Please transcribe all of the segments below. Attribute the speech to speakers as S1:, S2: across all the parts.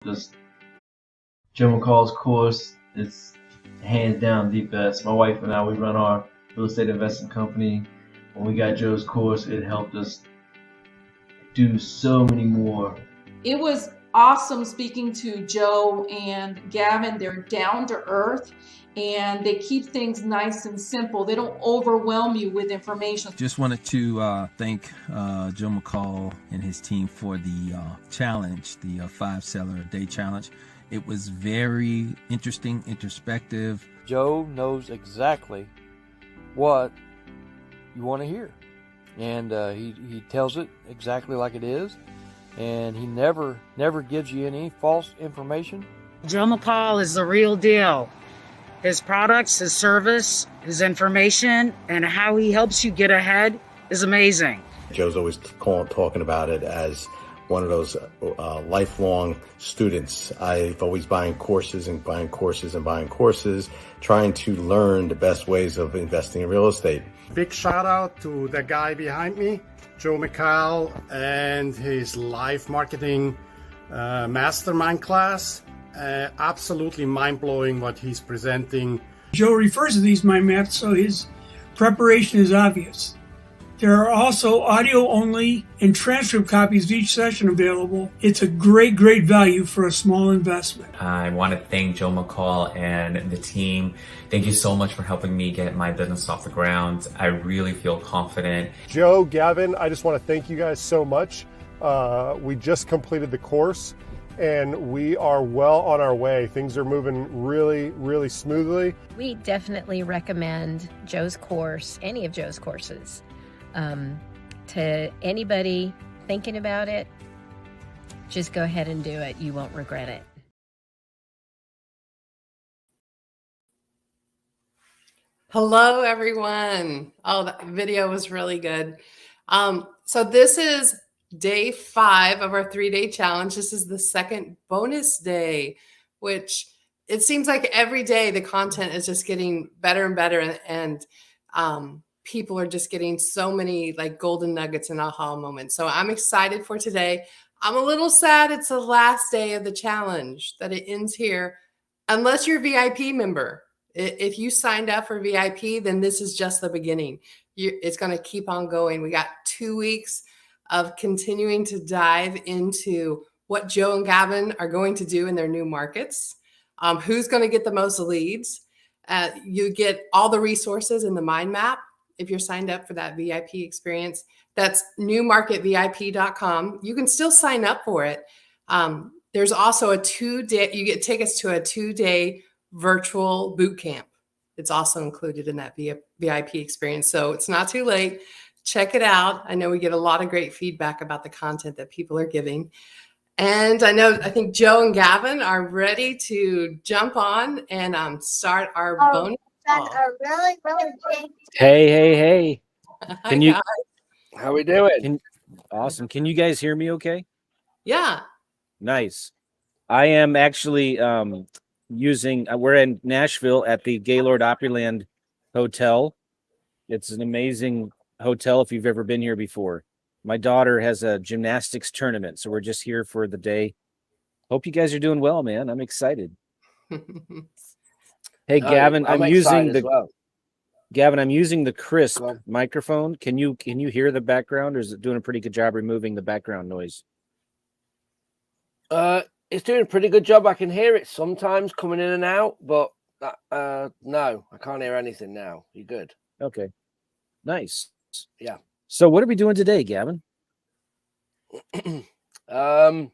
S1: Just Joe McCall's course is hands down the best. My wife and I, we run our real estate investment company. When we got Joe's course, it helped us do so many more.
S2: It was awesome speaking to Joe and Gavin. They're down to earth and they keep things nice and simple. They don't overwhelm you with information.
S3: Just wanted to thank Joe McCall and his team for the challenge, the 5 seller a day challenge. It was very interesting, introspective.
S4: Joe knows exactly what you want to hear, and he tells it exactly like it is, and he never gives you any false information.
S5: Joe McCall is the real deal. His products, his service, his information, and how he helps you get ahead is amazing.
S6: Joe's always talking about it as one of those lifelong students. I've always buying courses, trying to learn the best ways of investing in real estate.
S7: Big shout out to the guy behind me, Joe McCall, and his live marketing mastermind class. Absolutely mind-blowing what he's presenting.
S8: Joe refers to these mind maps, so his preparation is obvious. There are also audio-only and transcript copies of each session available. It's a great value for a small investment.
S9: I want to thank Joe McCall and the team. Thank you so much for helping me get my business off the ground. I really feel confident.
S10: Joe, Gavin, I just want to thank you guys so much. We just completed the course and we are well on our way. Things are moving really smoothly.
S11: We definitely recommend Joe's course, any of Joe's courses, to anybody thinking about it. Just go ahead and do it. You won't regret it.
S12: Hello, everyone. Oh, that video was really good. So this is day 5 of our 3-day challenge. This is the second bonus day, which it seems like every day the content is just getting better and better, and people are just getting so many like golden nuggets and aha moments. So I'm excited for today. I'm a little sad it's the last day of the challenge, that it ends here, unless you're a VIP member. If you signed up for VIP, then this is just the beginning. It's going to keep on going. We got 2 weeks of continuing to dive into what Joe and Gavin are going to do in their new markets, who's going to get the most leads. You get all the resources in the mind map if you're signed up for that VIP experience. That's newmarketvip.com. You can still sign up for it. There's also a 2-day, you get tickets to a 2-day virtual boot camp. It's also included in that VIP experience. So it's not too late. Check it out. I know we get a lot of great feedback about the content that people are giving. And I think Joe and Gavin are ready to jump on and start our bonus call.
S13: Hey. Can you?
S12: Guys.
S13: How we doing? Awesome. Can you guys hear me okay?
S12: Yeah.
S13: Nice. I am actually we're in Nashville at the Gaylord Opryland Hotel. It's an amazing hotel if you've ever been here before. My daughter has a gymnastics tournament, so we're just here for the day. Hope you guys are doing well, man. I'm excited. Hey, Gavin, I'm using the crisp microphone. Can you hear the background, or is it doing a pretty good job removing the background noise?
S14: It's doing a pretty good job. I can hear it sometimes coming in and out, but no, I can't hear anything now. You're good.
S13: Okay. Nice.
S14: Yeah.
S13: So what are we doing today, Gavin?
S14: Well,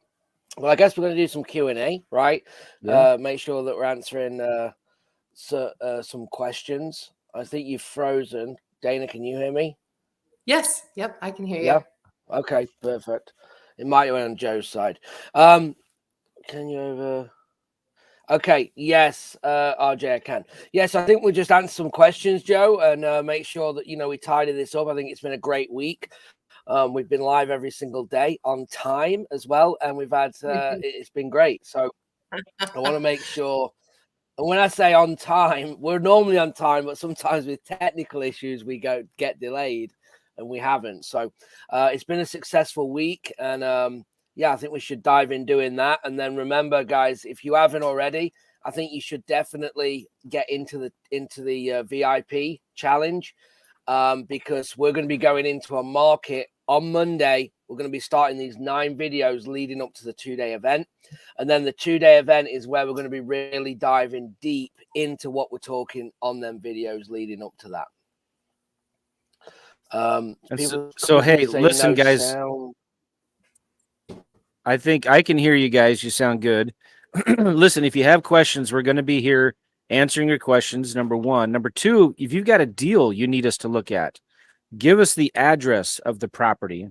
S14: I guess we're going to do some Q&A, right?
S13: Yeah.
S14: Make sure that we're answering some questions. I think you've frozen. Dana, can you hear me?
S12: Yes. Yep. I can hear you.
S14: Yeah. Okay. Perfect. It might be on Joe's side. Can you over? Okay. Yes. RJ, I can. Yes. I think we'll just answer some questions, Joe, and make sure that, we tidy this up. I think it's been a great week. We've been live every single day on time as well. And we've had, it's been great. So I want to make sure. And when I say on time, we're normally on time, but sometimes with technical issues, we get delayed and we haven't. So it's been a successful week. And yeah, I think we should dive in doing that. And then remember, guys, if you haven't already, I think you should definitely get into the VIP challenge, because we're going to be going into a market on Monday. We're going to be starting these 9 videos leading up to the 2-day event. And then the 2-day event is where we're going to be really diving deep into what we're talking on them videos leading up to that.
S13: So hey, listen, guys.
S14: Sound.
S13: I think I can hear you guys. You sound good. Listen, if you have questions, we're going to be here answering your questions. Number 1. Number 2, if you've got a deal you need us to look at, give us the address of the property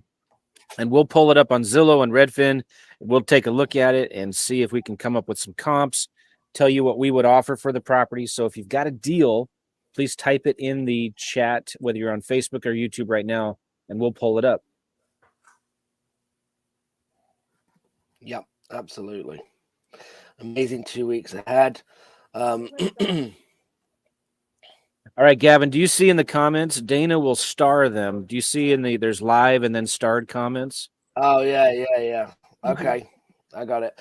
S13: and we'll pull it up on Zillow and Redfin. We'll take a look at it and see if we can come up with some comps, tell you what we would offer for the property. So if you've got a deal, please type it in the chat, whether you're on Facebook or YouTube right now, and we'll pull it up.
S14: Yep, absolutely. Amazing 2 weeks ahead.
S13: All right, Gavin, do you see in the comments, Dana will star them. Do you see there's live and then starred comments?
S14: Oh, yeah. Okay, I got it.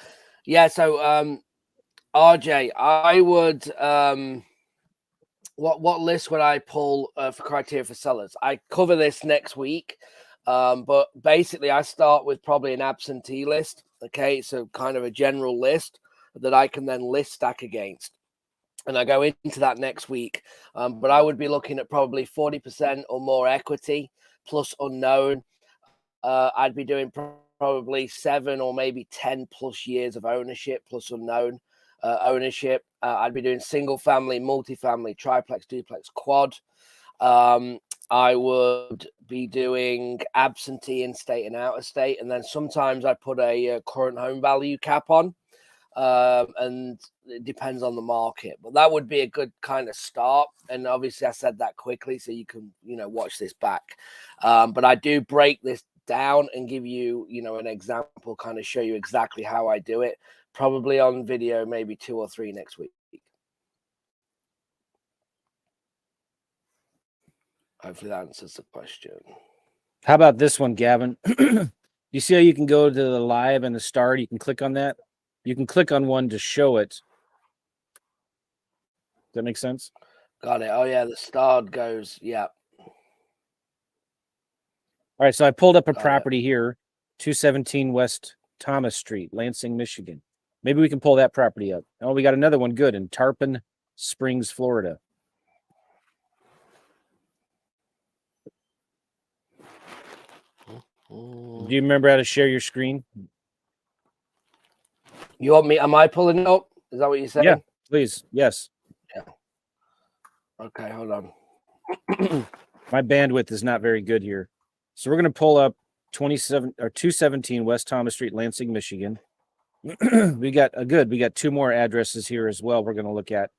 S14: Yeah, so RJ, I would, what list would I pull for criteria for sellers? I cover this next week, but basically I start with probably an absentee list. Okay, so kind of a general list that I can then list stack against. And I go into that next week. But I would be looking at probably 40% or more equity plus unknown. I'd be doing probably 7 or maybe 10 plus years of ownership plus unknown ownership. I'd be doing single family, multifamily, triplex, duplex, quad. I would be doing absentee, in-state, and out-of-state. And then sometimes I put a current home value cap on. And it depends on the market, but that would be a good kind of start. And obviously I said that quickly so you can, watch this back. But I do break this down and give you, an example, kind of show you exactly how I do it, probably on video, maybe 2 or 3 next week. Hopefully that answers the question.
S13: How about this one, Gavin? You see how you can go to the live and the start? You can click on that. You can click on one to show it. Does that make sense?
S14: Got it. Oh, yeah, the start goes, yeah.
S13: All right, so I pulled up a property here, 217 West Thomas Street, Lansing, Michigan. Maybe we can pull that property up. Oh, we got another one good in Tarpon Springs, Florida. Do you remember how to share your screen?
S14: You want me? Am I pulling it up? Is that what you said?
S13: Yeah, please. Yes.
S14: Yeah. Okay, hold on.
S13: My bandwidth is not very good here. So we're going to pull up 217 West Thomas Street, Lansing, Michigan. We got 2 more addresses here as well we're going to look at.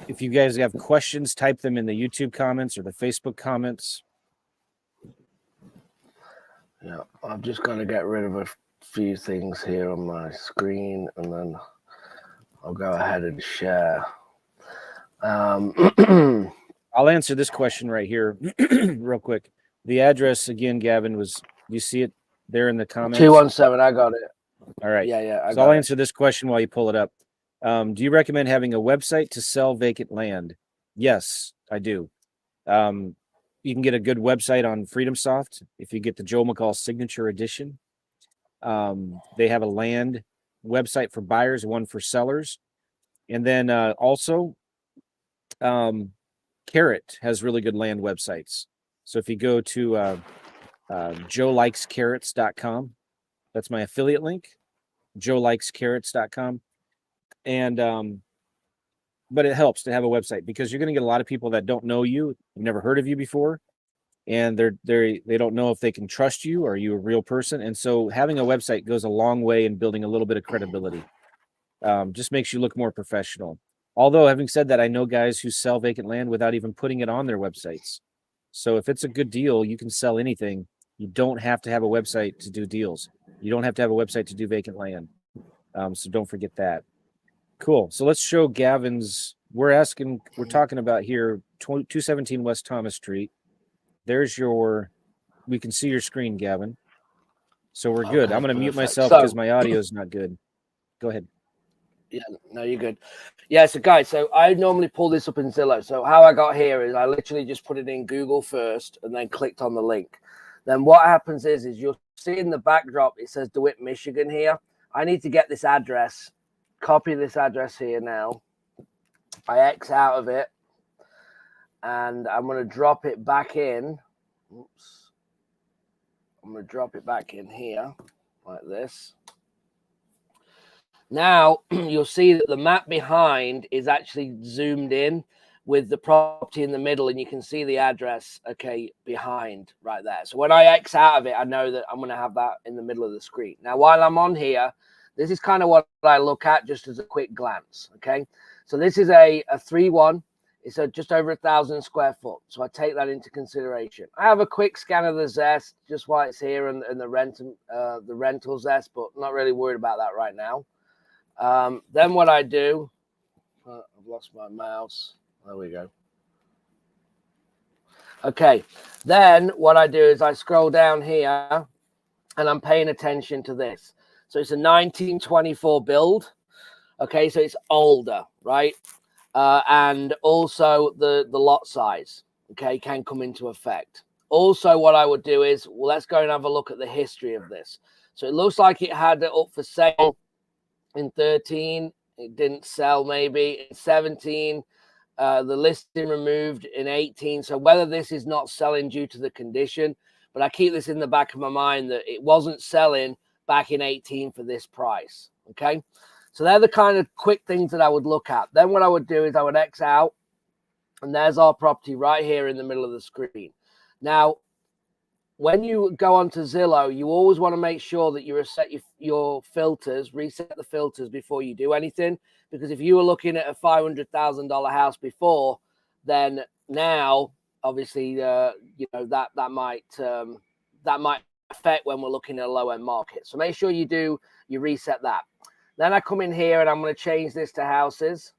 S13: If you guys have questions, type them in the YouTube comments or the Facebook comments.
S14: Yeah, I'm just going to get rid of a few things here on my screen and then I'll go ahead and share.
S13: I'll answer this question right here real quick. The address again, Gavin, was, you see it there in the comments?
S14: 217, I got it.
S13: All right.
S14: Yeah.
S13: So I'll answer this question while you pull it up. Do you recommend having a website to sell vacant land? Yes, I do. You can get a good website on FreedomSoft if you get the Joe McCall Signature Edition. They have a land website for buyers, one for sellers. And then also, Carrot has really good land websites. So if you go to joelikescarrots.com, that's my affiliate link, joelikescarrots.com. And but it helps to have a website because you're going to get a lot of people that don't know you, have never heard of you before, and they don't know if they can trust you or are you a real person. And so having a website goes a long way in building a little bit of credibility. Just makes you look more professional. Although, having said that, I know guys who sell vacant land without even putting it on their websites. So if it's a good deal, you can sell anything. You don't have to have a website to do deals. You don't have to have a website to do vacant land. So don't forget that. Cool. So let's show Gavin's. We're talking about here, 217 West Thomas Street. There's we can see your screen, Gavin. So we're good.
S14: Okay,
S13: I'm going to mute
S14: perfect.
S13: myself
S14: So-
S13: because my audio is not good. Go ahead.
S14: Yeah, no, you're good. Yeah, so guys, so I normally pull this up in Zillow. So how I got here is I literally just put it in Google first and then clicked on the link. Then what happens is you'll see in the backdrop, it says DeWitt, Michigan here. I need to get this address, copy this address here now. I X out of it and I'm going to drop it back in. Oops. I'm going to drop it back in here like this. Now you'll see that the map behind is actually zoomed in with the property in the middle, and you can see the address, okay, behind right there. So when I X out of it, I know that I'm going to have that in the middle of the screen. Now, while I'm on here, this is kind of what I look at just as a quick glance, okay? So this is a 3-1. It's just over 1,000 square foot. So I take that into consideration. I have a quick scan of the Zest, just while it's here, and the rental Zest, but not really worried about that right now. Then what I do, I've lost my mouse. There we go. Okay. Then what I do is I scroll down here and I'm paying attention to this. So it's a 1924 build. Okay. So it's older, right? And also the lot size, okay, can come into effect. Also, what I would do is, well, let's go and have a look at the history of this. So it looks like it had it up for sale in 13. It didn't sell maybe in 17. The listing removed in 18. So whether this is not selling due to the condition, but I keep this in the back of my mind that it wasn't selling back in 18 for this price. Okay. So they're the kind of quick things that I would look at. Then what I would do is I would X out, and there's our property right here in the middle of the screen. Now, when you go onto Zillow, you always want to make sure that you reset your filters, reset the filters before you do anything. Because if you were looking at a $500,000 house before, then now, obviously, you know that might affect when we're looking at a low end market. So make sure you reset that. Then I come in here and I'm going to change this to houses.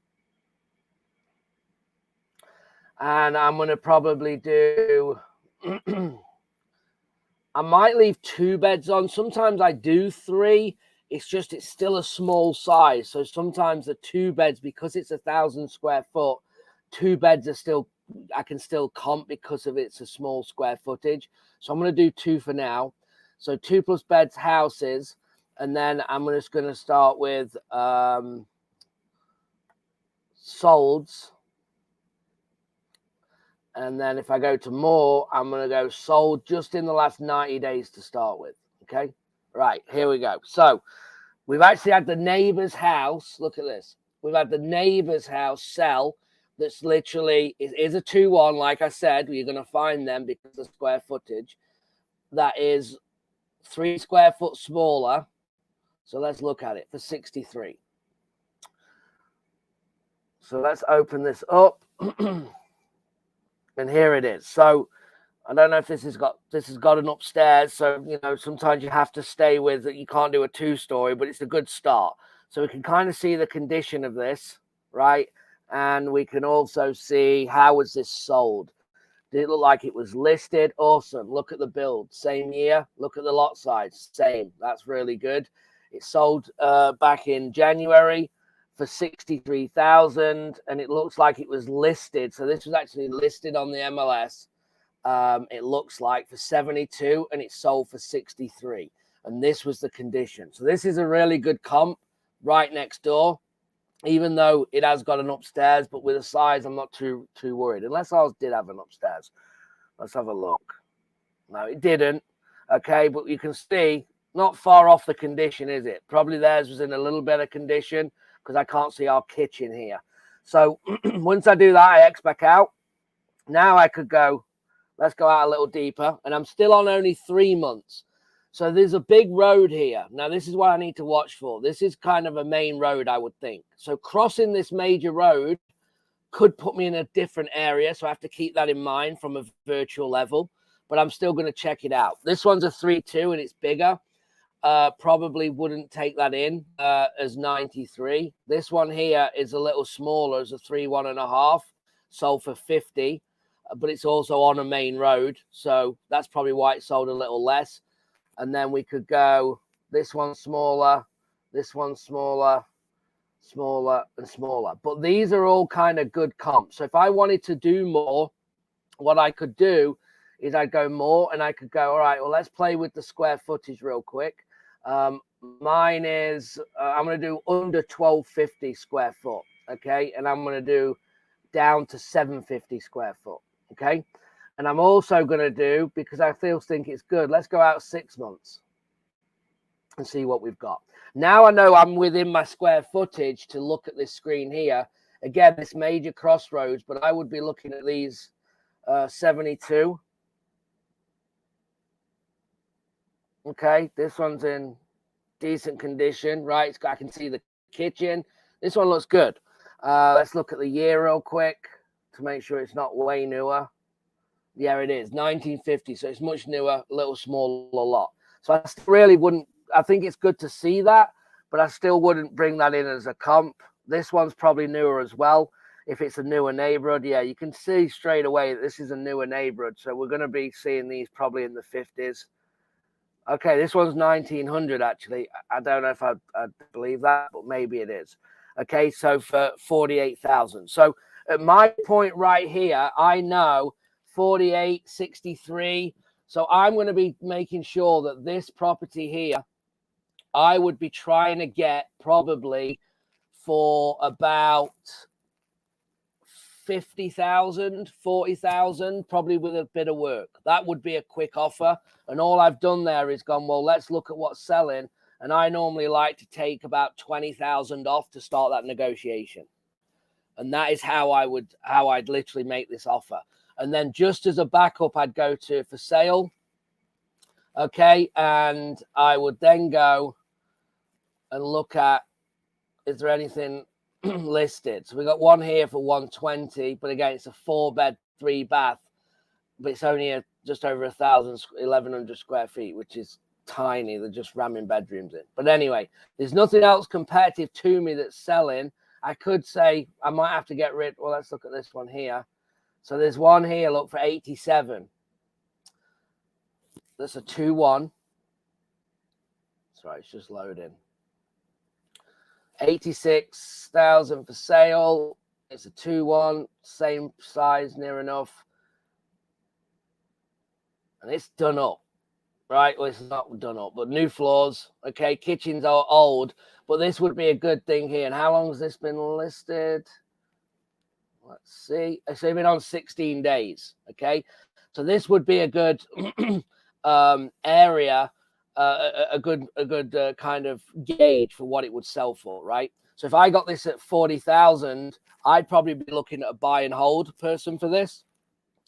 S14: And I'm going to probably do, I might leave 2 beds on. Sometimes I do 3. It's still a small size. So sometimes the 2 beds, because it's 1,000 square foot, 2 beds are still, I can still comp because of it's a small square footage. So I'm going to do 2 for now. So 2 plus beds, houses. And then I'm just going to start with solds. And then if I go to more, I'm going to go sold just in the last 90 days to start with. Okay. Right. Here we go. So we've actually had the neighbor's house. Look at this. We've had the neighbor's house sell. That's literally, it is a 2-1. Like I said, you're going to find them because of the square footage. That is 3 square foot smaller. So let's look at it for 63. So let's open this up. And here it is. So I don't know if this has got an upstairs. So, you know, sometimes you have to stay with that. You can't do a 2-story, but it's a good start. So we can kind of see the condition of this, right? And we can also see how was this sold. Did it look like it was listed? Awesome. Look at the build. Same year. Look at the lot size. Same. That's really good. It sold back in January for $63,000, and it looks like it was listed. So this was actually listed on the MLS. It looks like for 72, and it sold for 63. And this was the condition. So this is a really good comp right next door, even though it has got an upstairs. But with the size, I'm not too worried. Unless ours did have an upstairs. Let's have a look. No, it didn't. Okay, but you can see. Not far off the condition, is it? Probably theirs was in a little better condition because I can't see our kitchen here. So once I do that, I X back out. Now I could go, let's go out a little deeper. And I'm still on only 3 months. So there's a big road here. Now, this is what I need to watch for. This is kind of a main road, I would think. So crossing this major road could put me in a different area. So I have to keep that in mind from a virtual level. But I'm still going to check it out. This one's a 3-2 and it's bigger. Probably wouldn't take that in as 93. This one here is a little smaller as a 3-1.5, sold for 50, but it's also on a main road. So that's probably why it sold a little less. and then we could go this one smaller, this one smaller, smaller, and smaller. But these are all kind of good comps. So if I wanted to do more, what I could do is I'd go more, and I could go, all right, well, let's play with the square footage real quick. Mine is, I'm going to do under 1250 square foot, okay? And I'm going to do down to 750 square foot, okay? And I'm also going to do, because I still think it's good, let's go out 6 months and see what we've got. Now I know I'm within my square footage to look at this screen here. Again, this major crossroads, but I would be looking at these 72. Okay, this one's in decent condition, right? I can see the kitchen. This one looks good. Let's look at the year real quick to make sure it's not way newer. Yeah, it is 1950, so it's much newer, a little smaller lot. So I really wouldn't, I think it's good to see that, but I still wouldn't bring that in as a comp. This one's probably newer as well. If it's a newer neighborhood, yeah, you can see straight away that this is a newer neighborhood. So we're going to be seeing these probably in the 50s. Okay, this one's 1900 actually. I don't know if I'd believe that, but maybe it is. Okay, so for 48,000. So at my point right here, I know 48, 63. So I'm going to be making sure that this property here, I would be trying to get probably for about 50,000, 40,000, probably with a bit of work. That would be a quick offer. And all I've done there is gone, well, let's look at what's selling. And I normally like to take about 20,000 off to start that negotiation. And that is how I'd literally make this offer. And then just as a backup, I'd go to for sale. Okay. And I would then go and look at, is there anything listed? So we got one here for 120, but again, it's a 4-bed, 3-bath, but it's only just over 1,100 square feet, which is tiny. They're just ramming bedrooms in. But anyway, there's nothing else competitive to me that's selling. I could say I might have to get rid. Well, let's look at this one here. So there's one here, look, for 87. That's a 2-1. Sorry, it's just loading. 86,000 for sale. It's a 2-1, same size, near enough. And it's done up, right? Well, it's not done up, but new floors. Okay, kitchens are old, but this would be a good thing here. And how long has this been listed? Let's see. It's been on 16 days. Okay, so this would be a good area. A good kind of gauge for what it would sell for, right? So if I got this at 40,000, I'd probably be looking at a buy and hold person for this.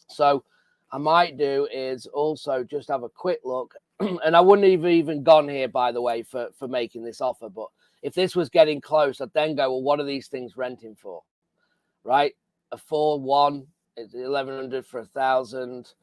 S14: So I might do is also just have a quick look, and I wouldn't have even gone here, by the way, for making this offer. But if this was getting close, I'd then go, well, what are these things renting for, right? A 4-1 is 1,100 for 1,000.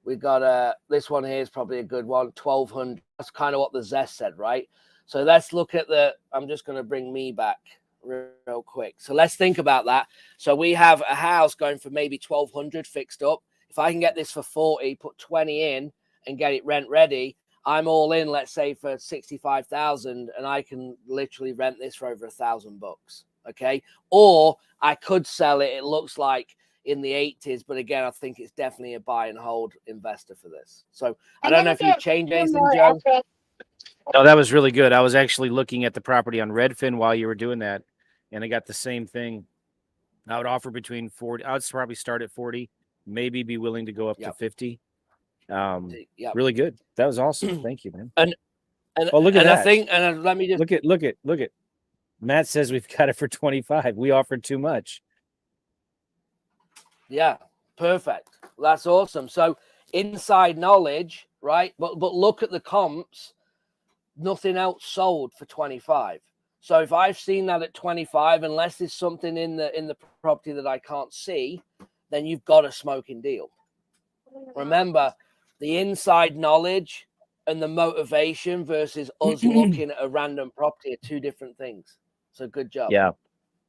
S14: We got this one here is probably a good one, 1,200. That's kind of what the Zest said, right? So let's look at I'm just going to bring me back real quick. So let's think about that. So we have a house going for maybe 1,200 fixed up. If I can get this for 40, put 20 in and get it rent ready, I'm all in, let's say, for 65,000, and I can literally rent this for over $1,000 bucks. Okay. Or I could sell it. It looks like in the 80s, but again, I think it's definitely a buy and hold investor for this. So I don't know if you've changed anything, Joe.
S13: No, that was really good. I was actually looking at the property on Redfin while you were doing that, and I got the same thing. I would offer between 40. I would probably start at 40, maybe be willing to go up to 50. Really good. That was awesome. Thank you, man.
S14: And
S13: oh, look at that.
S14: I think, and let me just
S13: look at. Matt says we've got it for 25. We offered too much.
S14: Yeah, perfect. That's awesome. So inside knowledge, right? But look at the comps. Nothing else sold for 25. So if I've seen that at 25, unless there's something in the property that I can't see, then you've got a smoking deal. Remember, the inside knowledge and the motivation versus us looking at a random property are two different things. So good job.
S13: Yeah,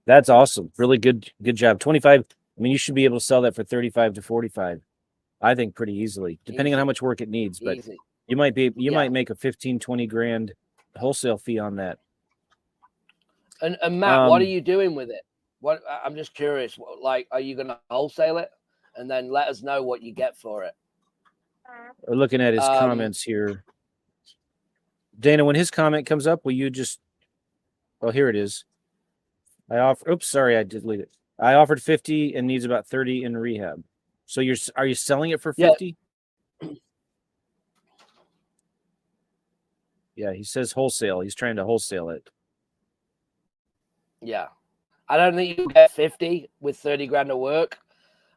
S13: that's awesome. Really good job. 25. I mean, you should be able to sell that for 35 to 45. I think pretty easily, depending on how much work it needs. But You might make a 15-20 grand wholesale fee on that.
S14: And Matt, what are you doing with it? What I'm just curious. Like, are you going to wholesale it, and then let us know what you get for it?
S13: We're looking at his comments here. Dana, when his comment comes up, will you just? Well, here it is. Oops, sorry, I deleted it. I offered 50 and needs about 30 in rehab. So are you selling it for 50? Yeah, he says wholesale. He's trying to wholesale it.
S14: Yeah. I don't think you get 50 with 30 grand of work.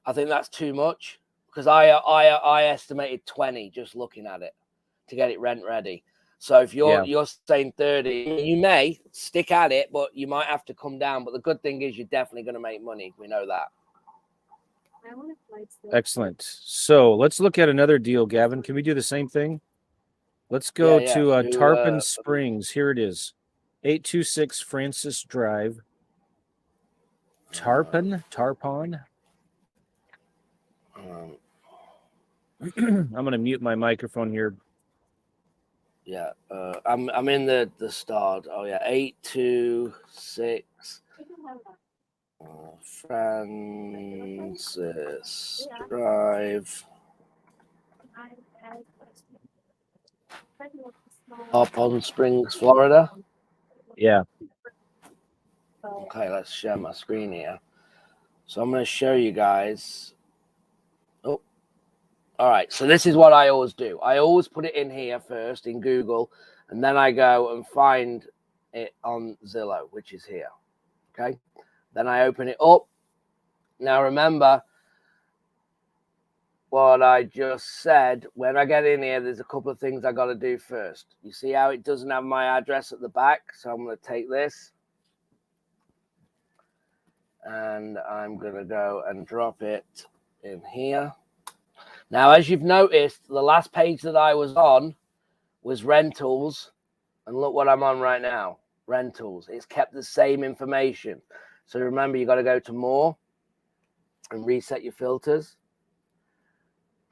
S14: I think that's too much, because I estimated 20 just looking at it to get it rent ready. So if you're saying 30, you may stick at it, but you might have to come down. But the good thing is you're definitely going to make money. We know that.
S13: Excellent. So let's look at another deal, Gavin. Can we do the same thing? Let's go to Tarpon Springs. Here it is. 826 Francis Drive. Tarpon? I'm going to mute my microphone here.
S14: Yeah, I'm in the start. Oh yeah, 826 Francis Drive. Tarpon Springs, Florida.
S13: Yeah.
S14: Okay, let's share my screen here. So I'm going to show you guys. Oh, all right. So this is what I always do. I always put it in here first in Google, and then I go and find it on Zillow, which is here. Okay. Then I open it up. Now remember what I just said. When I get in here, there's a couple of things I got to do first. You see how it doesn't have my address at the back? So I'm going to take this, and I'm going to go and drop it in here. Now, as you've noticed, the last page that I was on was rentals, and look what I'm on right now, rentals. It's kept the same information. So remember, you got to go to more and reset your filters.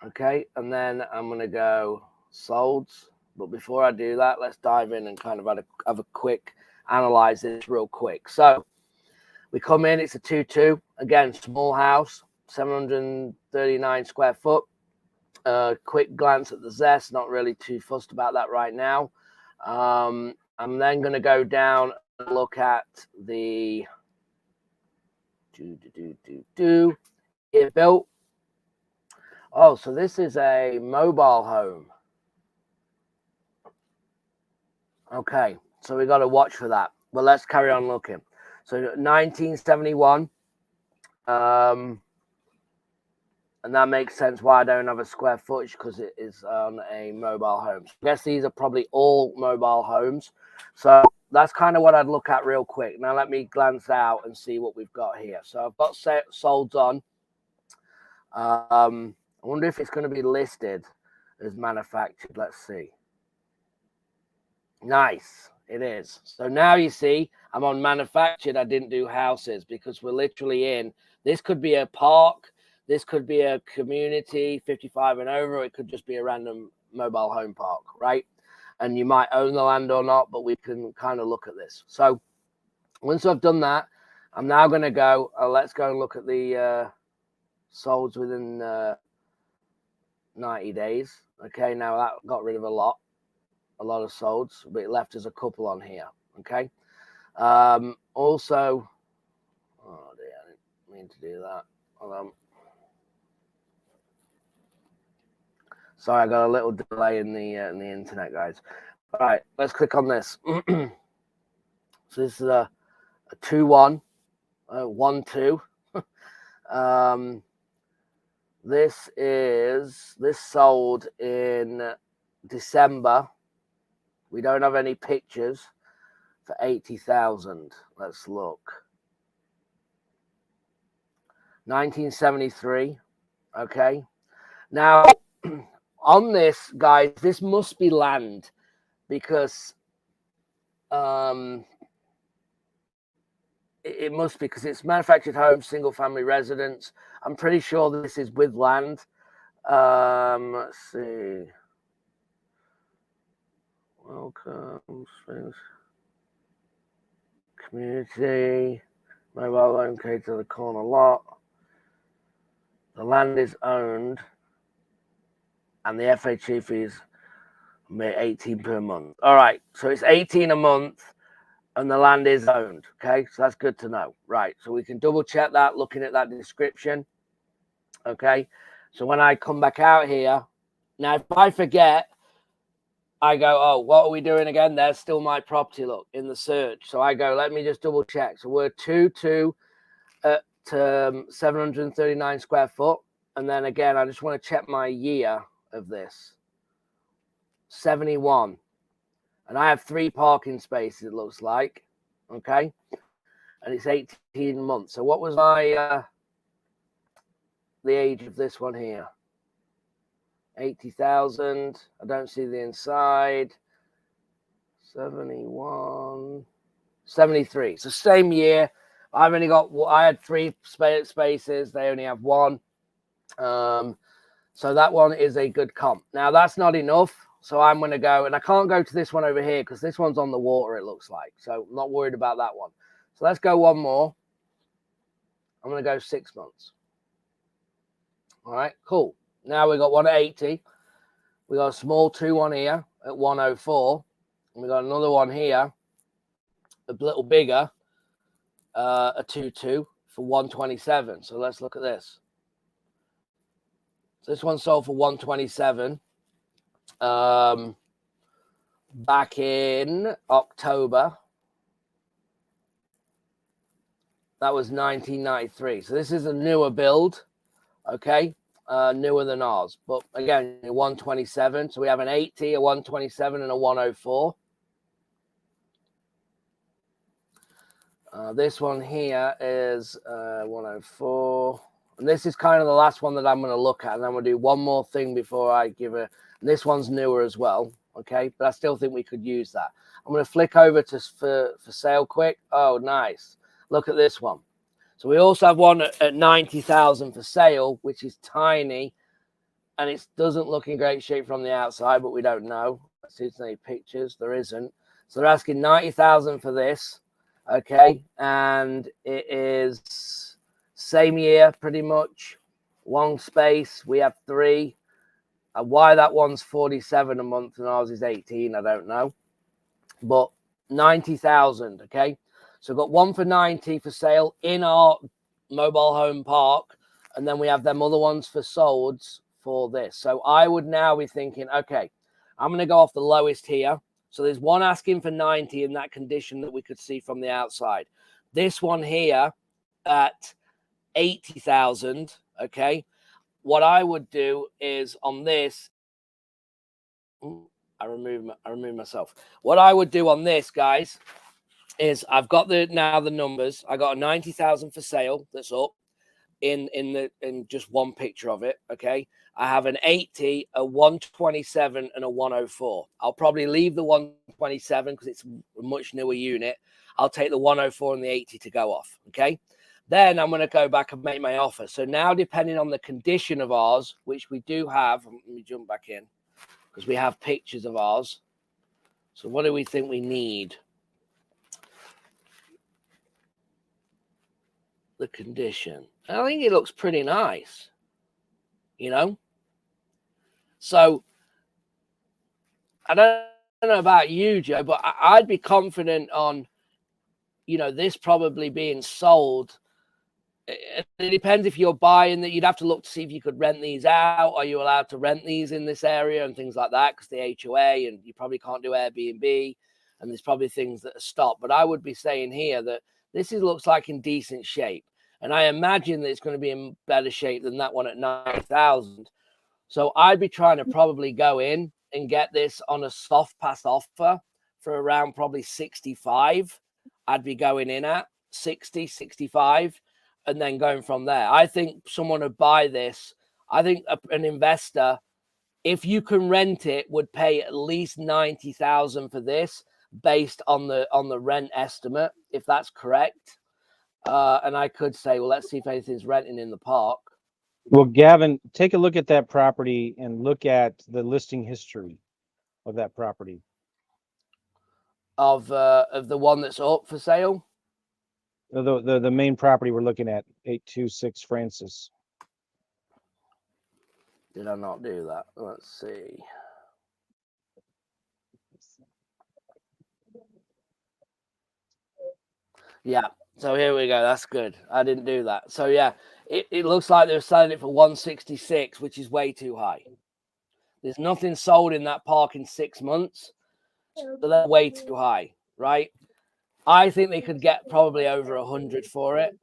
S14: Okay, and then I'm going to go solds. But before I do that, let's dive in and kind of have a quick analyze this real quick. So we come in, it's a 2-2. Again, small house, 739 square foot. Quick glance at the zest, not really too fussed about that right now. I'm then going to go down and look at the it built. Oh, so this is a mobile home. Okay, so we got to watch for that. But let's carry on looking. So 1971. And that makes sense why I don't have a square footage, because it is on a mobile home. So I guess these are probably all mobile homes. So that's kind of what I'd look at real quick. Now let me glance out and see what we've got here. So I've got solds on. I wonder if it's going to be listed as manufactured. Let's see. Nice. It is. So now you see I'm on manufactured. I didn't do houses because we're literally in. This could be a park. This could be a community, 55 and over. It could just be a random mobile home park, right? And you might own the land or not, but we can kind of look at this. So once I've done that, I'm now going to go, let's go and look at the solds within 90 days. Okay, now that got rid of a lot of solds, but it left us a couple on here. Okay. Also, oh dear, I didn't mean to do that. Hold on. Sorry, I got a little delay in the internet, guys. All right, let's click on this. So this is a 2-1, 1-2. This sold in December. We don't have any pictures for 80,000. Let's look. 1973. Okay. Now, on this, guys, this must be land, because it must be, because it's manufactured home, single family residence. I'm pretty sure this is with land. Let's see. Welcome, Springs community. Mobile located to the corner lot. The land is owned, and the FHA fees are 18 per month. All right, so it's 18 a month, and the land is owned. Okay, so that's good to know. Right, so we can double check that looking at that description. Okay, so when I come back out here, now if I forget, I go, oh, what are we doing again? There's still my property, look, in the search. So I go, let me just double check. So we're 2.2 at 739 square foot. And then again, I just want to check my year of this. 71. And I have 3 parking spaces, it looks like. Okay. And it's 18 months. So what was my the age of this one here? 80,000. I don't see the inside. 71, 73. It's the same year. I've only got, I had 3 spaces. They only have 1. So that one is a good comp. Now that's not enough. So I'm going to go, and I can't go to this one over here because this one's on the water, it looks like. So I'm not worried about that one. So let's go one more. I'm going to go 6 months. All right, cool. Now we got one at 80. We got a small 2-1 here at 104. And we got another one here, a little bigger, a 2-2 for 127. So let's look at this. So this one sold for 127 back in October. That was 1993. So this is a newer build, okay, newer than ours. But again, 127. So we have an 80, a 127, and a 104. This one here is 104. And this is kind of the last one that I'm going to look at. And I'm going to do one more thing before I give it. This one's newer as well. Okay. But I still think we could use that. I'm going to flick over to for sale quick. Oh, nice. Look at this one. So we also have one at 90,000 for sale, which is tiny. And it doesn't look in great shape from the outside, but we don't know. Let's see if there's any pictures. There isn't. So they're asking 90,000 for this. Okay. And it is same year, pretty much. One space. We have 3. Why that one's 47 a month and ours is 18, I don't know. But 90,000, okay? So we've got one for 90 for sale in our mobile home park. And then we have them other ones for solds for this. So I would now be thinking, okay, I'm going to go off the lowest here. So there's one asking for 90 in that condition that we could see from the outside. This one here at 80,000, okay? What I would do is on this, I remove myself. What I would do on this, guys, is I've got the numbers. I got a 90,000 for sale that's up in just one picture of it, okay? I have an 80, a 127, and a 104. I'll probably leave the 127 because it's a much newer unit. I'll take the 104 and the 80 to go off, okay? Then I'm going to go back and make my offer. So now, depending on the condition of ours, which we do have, let me jump back in because we have pictures of ours. So what do we think we need? The condition. I think it looks pretty nice, you know? So I don't know about you, Joe, but I'd be confident on, you know, this probably being sold. It depends if you're buying that. You'd have to look to see if you could rent these out. Are you allowed to rent these in this area and things like that? Because the HOA, and you probably can't do Airbnb, and there's probably things that are stopped. But I would be saying here that this looks like in decent shape. And I imagine that it's going to be in better shape than that one at 9,000. So I'd be trying to probably go in and get this on a soft pass offer for around probably 65. I'd be going in at 60, 65, and then going from there. I think someone would buy this. I think an investor, if you can rent it, would pay at least 90,000 for this based on the rent estimate, if that's correct. And I could say, well, let's see if anything's renting in the park.
S13: Well, Gavin, take a look at that property and look at the listing history of that property.
S14: of the one that's up for sale?
S13: The main property we're looking at, 826 Francis.
S14: Did I not do that? Let's see. Yeah, so here we go. That's good. I didn't do that. So yeah, it looks like they're selling it for 166, which is way too high. There's nothing sold in that park in 6 months, so they're way too high, right? I think they could get probably over 100 for it.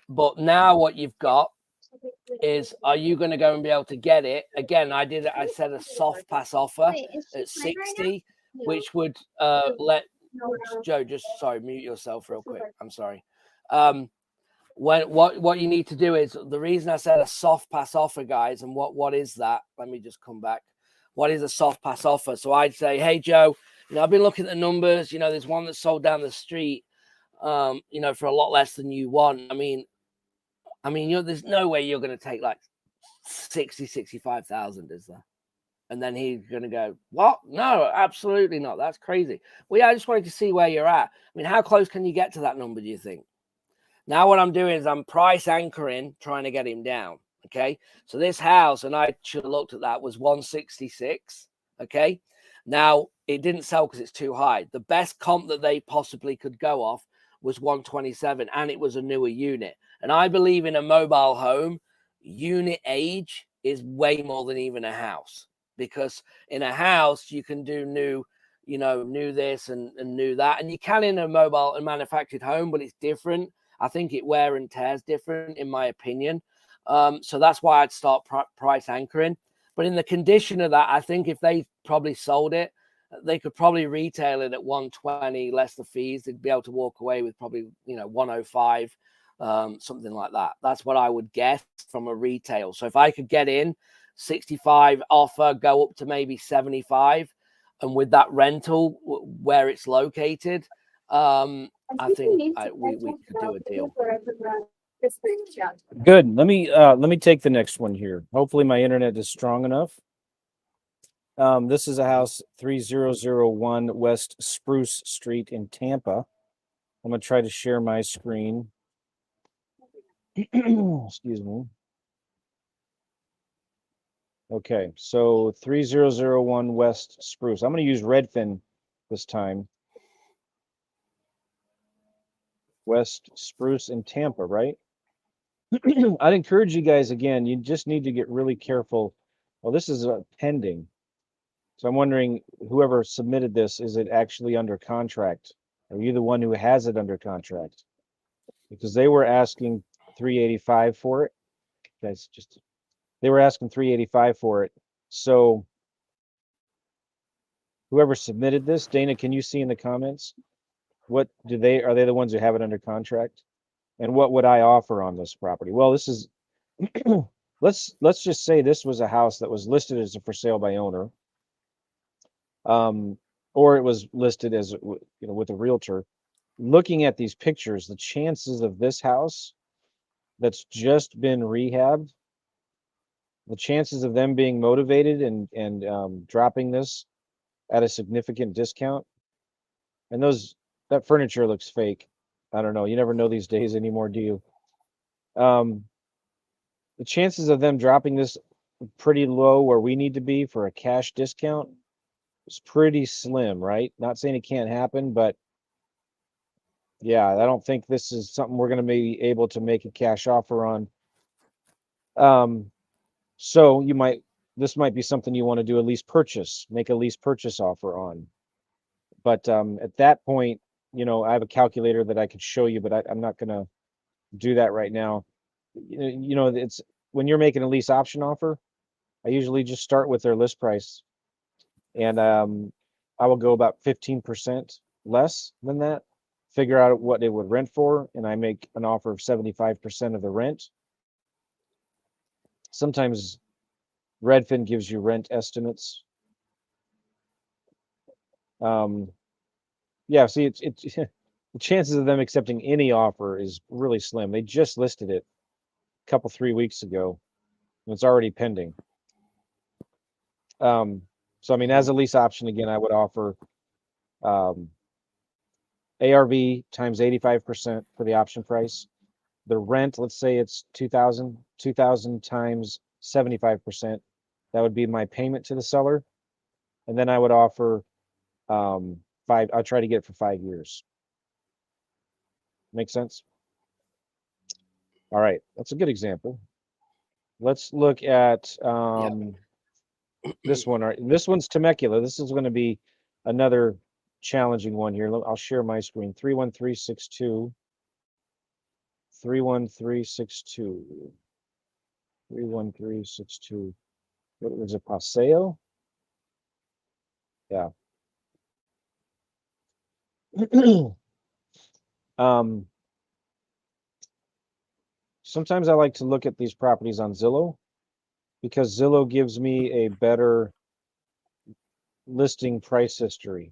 S14: But now what you've got is, are you going to go and be able to get it? Again, I said a soft pass offer at 60, which would let Joe, just sorry, mute yourself real quick. I'm sorry. What you need to do is, the reason I said a soft pass offer, guys, and what is that? Let me just come back. What is a soft pass offer? So I'd say, hey Joe, I've been looking at the numbers. There's one that's sold down the street, for a lot less than you want. I mean, there's no way you're going to take like 65,000, is there? And then he's going to go, what? No, absolutely not. That's crazy. Well, yeah, I just wanted to see where you're at. I mean, how close can you get to that number, do you think? Now what I'm doing is I'm price anchoring, trying to get him down. Okay. So this house, and I should have looked at that, was 166. Okay. Now it didn't sell because it's too high. The best comp that they possibly could go off was 127, and it was a newer unit. And I believe in a mobile home, unit age is way more than even a house, because in a house you can do new this and new that, and you can in a mobile and manufactured home, but it's different. I think it wear and tears different, in my opinion. So that's why I'd start price anchoring. But in the condition of that, I think if they probably sold it, they could probably retail it at 120 less the fees. They'd be able to walk away with probably 105, something like that. That's what I would guess from a retail. So if I could get in 65 offer, go up to maybe 75, and with that rental where it's located, I think we could do a deal.
S13: Good. Let me take the next one here. Hopefully my internet is strong enough. This is a house 3001 West Spruce Street in Tampa. I'm going to try to share my screen. Excuse me. Okay, so 3001 West Spruce. I'm going to use Redfin this time. West Spruce in Tampa, right? I'd encourage you guys, again, you just need to get really careful. Well, this is pending. So I'm wondering, whoever submitted this, is it actually under contract? Are you the one who has it under contract? Because they were asking 385 for it. Guys, they were asking 385 for it. So whoever submitted this, Dana, can you see in the comments? Are they the ones who have it under contract? And what would I offer on this property? Well, this is let's just say this was a house that was listed as a for sale by owner. Or it was listed as with a realtor. Looking at these pictures, the chances of this house that's just been rehabbed, the chances of them being motivated and dropping this at a significant discount, and that furniture looks fake. I don't know. You never know these days anymore, do you? The chances of them dropping this pretty low where we need to be for a cash discount is pretty slim, right? Not saying it can't happen, but yeah, I don't think this is something we're going to be able to make a cash offer on. So this might be something you want to do make a lease purchase offer on. But at that point, I have a calculator that I could show you, but I'm not going to do that right now. It's when you're making a lease option offer, I usually just start with their list price, and I will go about 15% less than that, figure out what it would rent for, and I make an offer of 75% of the rent. Sometimes Redfin gives you rent estimates. Yeah, see, it's the chances of them accepting any offer is really slim. They just listed it a couple 3 weeks ago, and it's already pending. So I mean, as a lease option, again, I would offer ARV times 85% for the option price. The rent, let's say it's 2,000 times 75%. That would be my payment to the seller. And then I would offer I'll try to get it for 5 years. Make sense? All right, that's a good example. Let's look at this one. This one's Temecula. This is going to be another challenging one here. I'll share my screen. 31362. 31362. 31362. What was it? Paseo? Yeah. Sometimes I like to look at these properties on Zillow because Zillow gives me a better listing price history.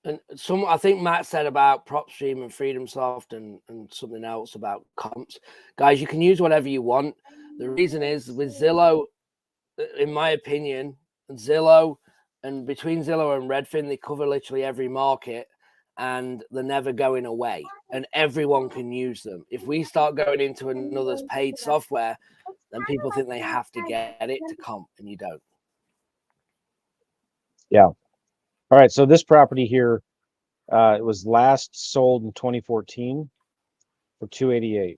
S14: And I think Matt said about PropStream and FreedomSoft and something else about comps. Guys, you can use whatever you want. The reason is with Zillow, in my opinion, Zillow and between Zillow and Redfin, they cover literally every market and they're never going away and everyone can use them. If we start going into another's paid software, then people think they have to get it to comp and you don't.
S13: Yeah. All right. So this property here, it was last sold in 2014 for $288.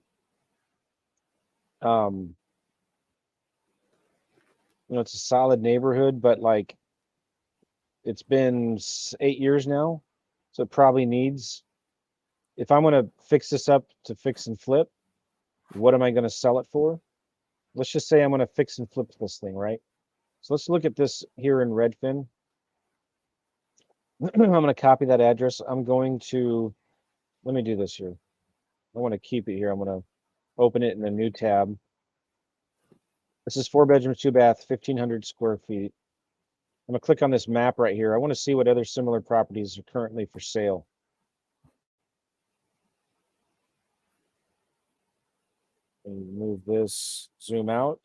S13: It's a solid neighborhood, but like it's been 8 years now, so it probably needs. If I'm going to fix this up to fix and flip, what am I going to sell it for? Let's just say I'm going to fix and flip this thing, right? So let's look at this here in Redfin. I'm going to copy that address. I'm going to, let me do this here. I want to keep it here. I'm going to open it in a new tab. This is 4 bedrooms, 2 bath, 1,500 square feet. I'm going to click on this map right here. I want to see what other similar properties are currently for sale. And move this, zoom out.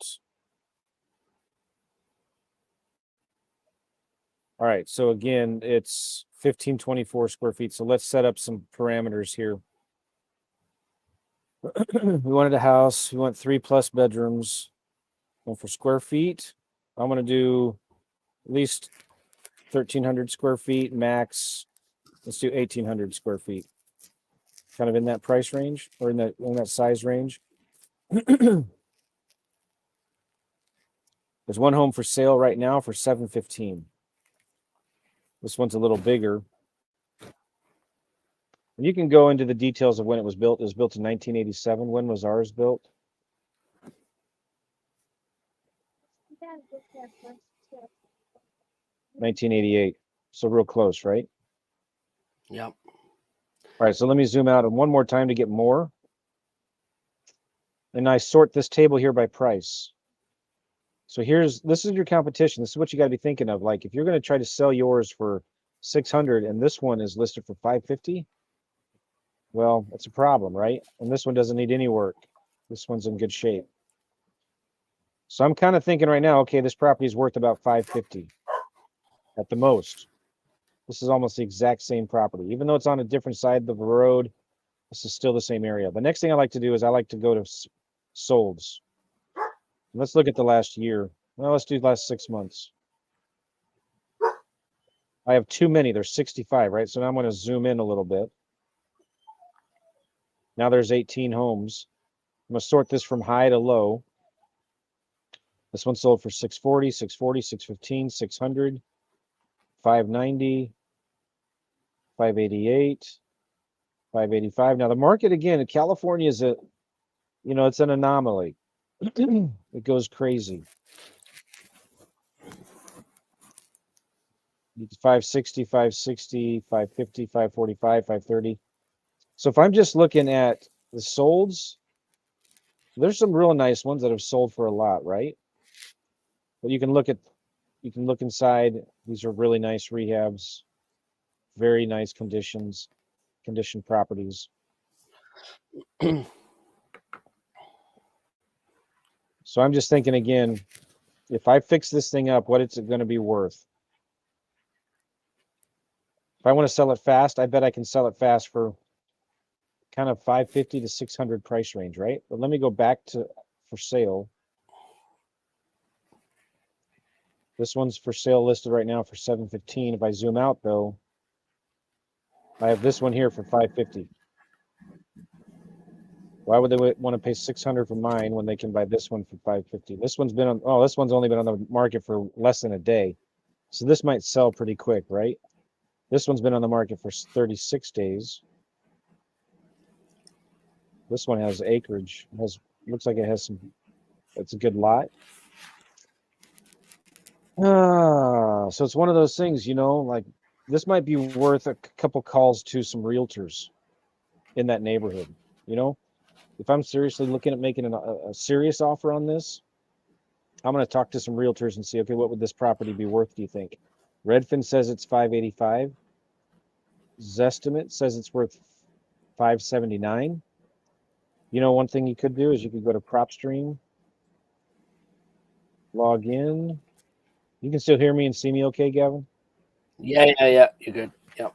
S13: All right, so again, it's 1,524 square feet. So let's set up some parameters here. We wanted a house. We want 3+ bedrooms. And for square feet, I'm going to do at least 1,300 square feet max. Let's do 1,800 square feet. Kind of in that price range or in that size range. There's one home for sale right now for $715. This one's a little bigger. And you can go into the details of when it was built. It was built in 1987. When was ours built? $1988. So real close, right?
S14: Yep.
S13: All right, so let me zoom out one more time to get more. And I sort this table here by price. So this is your competition. This is what you got to be thinking of. Like if you're going to try to sell yours for 600 and this one is listed for 550, well, that's a problem, right? And this one doesn't need any work. This one's in good shape. So I'm kind of thinking right now, okay, this property is worth about 550 at the most. This is almost the exact same property. Even though it's on a different side of the road, this is still the same area. The next thing I like to do is I like to go to solds. Let's look at the last year. Well, let's do the last 6 months. I have too many. There's 65, right? So now I'm going to zoom in a little bit. Now there's 18 homes. I'm going to sort this from high to low. This one sold for 640, 640, 615, 600, 590, 588, 585. Now the market again, California is it's an anomaly. It goes crazy. 560, 560, 550, 545, 530. So if I'm just looking at the solds, there's some real nice ones that have sold for a lot, right? But you can look inside. These are really nice rehabs, very nice condition properties. So I'm just thinking again, if I fix this thing up, what is it going to be worth? If I want to sell it fast, I bet I can sell it fast for kind of 550 to 600 price range, right? But let me go back to for sale. This one's for sale listed right now for 715. If I zoom out though, I have this one here for 550. Why would they want to pay 600 for mine when they can buy this one for 550? This one's been on, oh, this one's only been on the market for less than a day. So this might sell pretty quick, right? This one's been on the market for 36 days. This one has acreage. Looks like it has some, it's a good lot. So it's one of those things, you know, like this might be worth a couple calls to some realtors in that neighborhood, you know? If I'm seriously looking at making a serious offer on this, I'm going to talk to some realtors and see, okay, what would this property be worth, do you think? Redfin says it's 585. Zestimate says it's worth 579. You know, one thing you could do is you could go to PropStream, log in. You can still hear me and see me okay, Gavin?
S14: Yeah. You're good. Yep.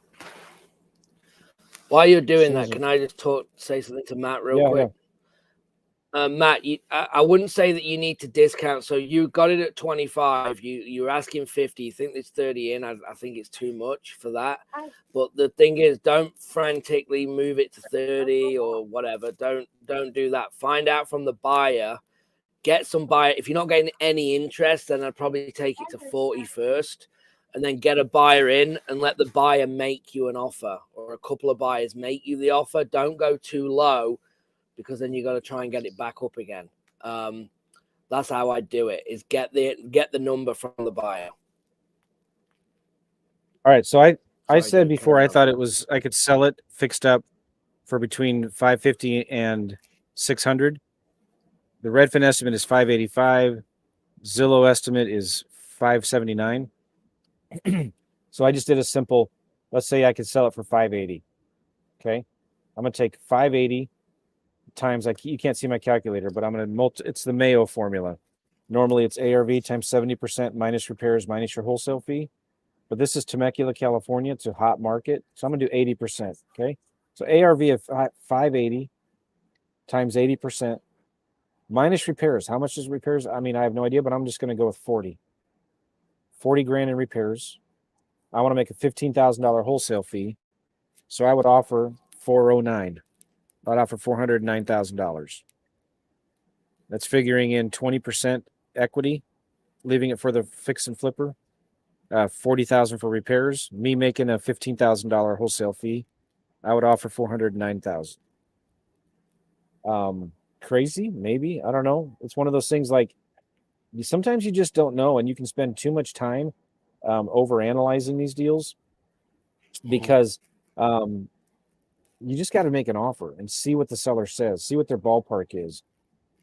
S14: While you're doing that, can I just say something to Matt real quick? Yeah. Matt, I wouldn't say that you need to discount. So you got it at 25. You're asking 50. You think there's 30 in. I think it's too much for that. But the thing is, don't frantically move it to 30 or whatever. Don't do that. Find out from the buyer. Get some buyer. If you're not getting any interest, then I'd probably take it to 40 first. And then get a buyer in and let the buyer make you an offer, or a couple of buyers make you the offer. Don't go too low, because then you got to try and get it back up again. That's how I do it, is get the number from the buyer.
S13: All right. So I said before, I thought I could sell it fixed up for between 550 and 600. The Redfin estimate is 585. Zillow estimate is 579. So I just did a simple, let's say I could sell it for 580. Okay. I'm going to take 580 times, you can't see my calculator, but I'm going to it's the Mayo formula. Normally it's ARV times 70% minus repairs minus your wholesale fee. But this is Temecula, California. It's a hot market. So I'm going to do 80%. Okay. So ARV of 580 times 80% minus repairs. How much is repairs? I mean, I have no idea, but I'm just going to go with 40 grand in repairs. I want to make a $15,000 wholesale fee. So I would offer 409. I'd offer $409,000. That's figuring in 20% equity, leaving it for the fix and flipper. $40,000 for repairs. Me making a $15,000 wholesale fee. I would offer $409,000. Crazy, maybe. I don't know. It's one of those things like sometimes you just don't know, and you can spend too much time over analyzing these deals because you just got to make an offer and see what the seller says, see what their ballpark is.